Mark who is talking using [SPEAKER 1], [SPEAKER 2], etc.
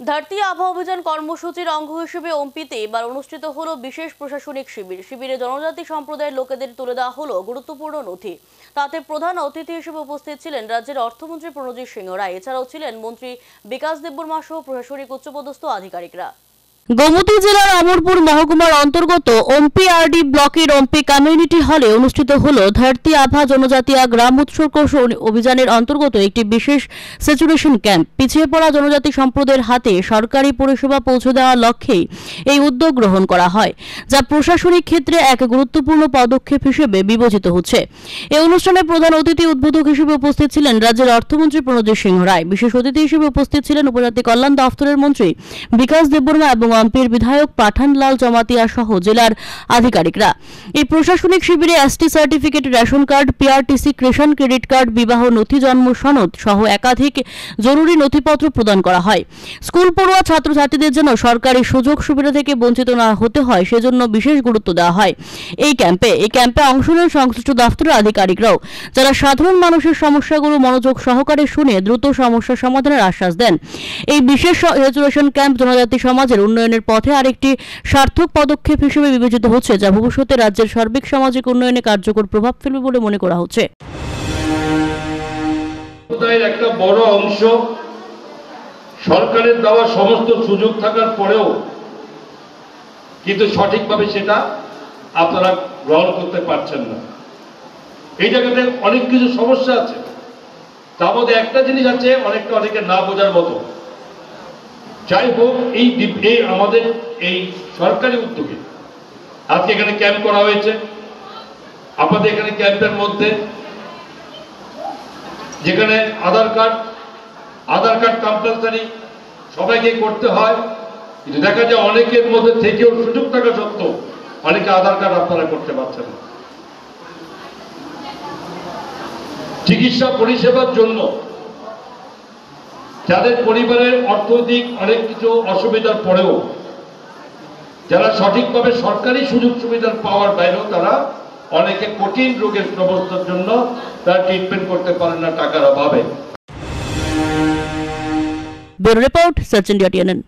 [SPEAKER 1] ধরতি আভা অভিযান কর্মসূচির অঙ্গ হিসেবে ওমপিতে এবার অনুষ্ঠিত হলো বিশেষ প্রশাসনিক শিবির। শিবিরে জনজাতি সম্প্রদায়ের লোকেদের তুলে দেওয়া হলো গুরুত্বপূর্ণ নথি। তাতে প্রধান অতিথি হিসেবে উপস্থিত ছিলেন রাজ্যের অর্থমন্ত্রী প্রণজিৎ সিংহ রায়। এছাড়াও ছিলেন মন্ত্রী বিকাশ দেববর্মা সহ প্রশাসনিক উচ্চপদস্থ আধিকারিকরা। গোমতী জেলার অমরপুর মহকুমার অন্তর্গত ওমপিআরডি ব্লকের ওমপি কমিউনিটি হলে অনুষ্ঠিত হলো ধরতি আভা জনজাতীয় গ্রাম উৎসর্গ অভিযানের অন্তর্গত একটি বিশেষ স্যাচুরেশন ক্যাম্প। পিছিয়ে পড়া জনজাতি সম্প্রদায়ের হাতে সরকারি পরিষেবা পৌঁছে দেওয়ার লক্ষ্যেই এই উদ্যোগ গ্রহণ করা হয়, যা প্রশাসনিক ক্ষেত্রে এক গুরুত্বপূর্ণ পদক্ষেপ হিসেবে বিবেচিত হচ্ছে। এই অনুষ্ঠানে প্রধান অতিথি উদ্বোধক হিসেবে উপস্থিত ছিলেন রাজ্যের অর্থমন্ত্রী প্রণজিৎ সিংহ রায়। বিশেষ অতিথি হিসেবে উপস্থিত ছিলেন উপজাতি কল্যাণ দফতরের মন্ত্রী বিকাশ দেববর্মা এবং ওমপির বিধায়ক পাঠানলাল জমাতিয়া সহ জেলার আধিকারিকরা। এই প্রশাসনিক শিবিরে ST certificate, ration card, PRTC, Kisan credit card, বিবাহ নথি, জন্ম সনদ সহ একাধিক জরুরি নথিপত্র প্রদান করা হয়। স্কুল পড়ুয়া ছাত্রছাত্রীদের যেন সরকারি সুযোগ সুবিধা থেকে বঞ্চিত না হতে হয় সেজন্য বিশেষ গুরুত্ব দেওয়া হয় এই ক্যাম্পে অংশ নেন সংশ্লিষ্ট দফতরের আধিকারিকরাও, যারা সাধারণ মানুষের সমস্যাগুলো মনোযোগ সহকারে শুনে দ্রুত সমস্যা সমাধানের আশ্বাস দেন। এই বিশেষ রেজুলেশন ক্যাম্প জনজাতি সমাজের উন্নয়নের পথে আরেকটি সার্থক পদক্ষেপ হিসেবে বিবেচিত হচ্ছে, যা ভবিষ্যতে রাজ্যের সার্বিক সামাজিক উন্নয়নে কার্যকর প্রভাব ফেলবে বলে মনে করা হচ্ছে।
[SPEAKER 2] একটা বড় অংশ সরকারের দেওয়া সমস্ত সুযোগ থাকার পরেও কিন্তু সঠিকভাবে সেটা আপনারা গ্রহণ করতে পারছেন না। এই জায়গাতে অনেক কিছু সমস্যা আছে। তার মধ্যে একটা জিনিস আছে অনেকে না বোঝার মতো। যাই হোক, এই আমাদের এই সরকারি উদ্যোগে আজকে এখানে ক্যাম্প করা হয়েছে। আমাদের এখানে ক্যাম্পের মধ্যে যেখানে আধার কার্ড কম্পালসারি সবাইকে করতে হয়, কিন্তু দেখা যায় অনেকের মধ্যে থেকেও সুযোগ থাকা সত্ত্বেও অনেকে আধার কার্ড আপনারা করতে পারছেন না। চিকিৎসা পরিষেবার জন্য যাদের পরিবারের অর্থনৈতিক অনেক কিছু অসুবিধার পরেও যারা সঠিকভাবে সরকারি সুযোগ সুবিধার পাওয়ার বাইরেও তারা অনেকে কঠিন রোগের প্রবর্তনের জন্য তারা ট্রিটমেন্ট করতে পারেন না টাকার অভাবে।
[SPEAKER 1] Bureau report, search India TNN।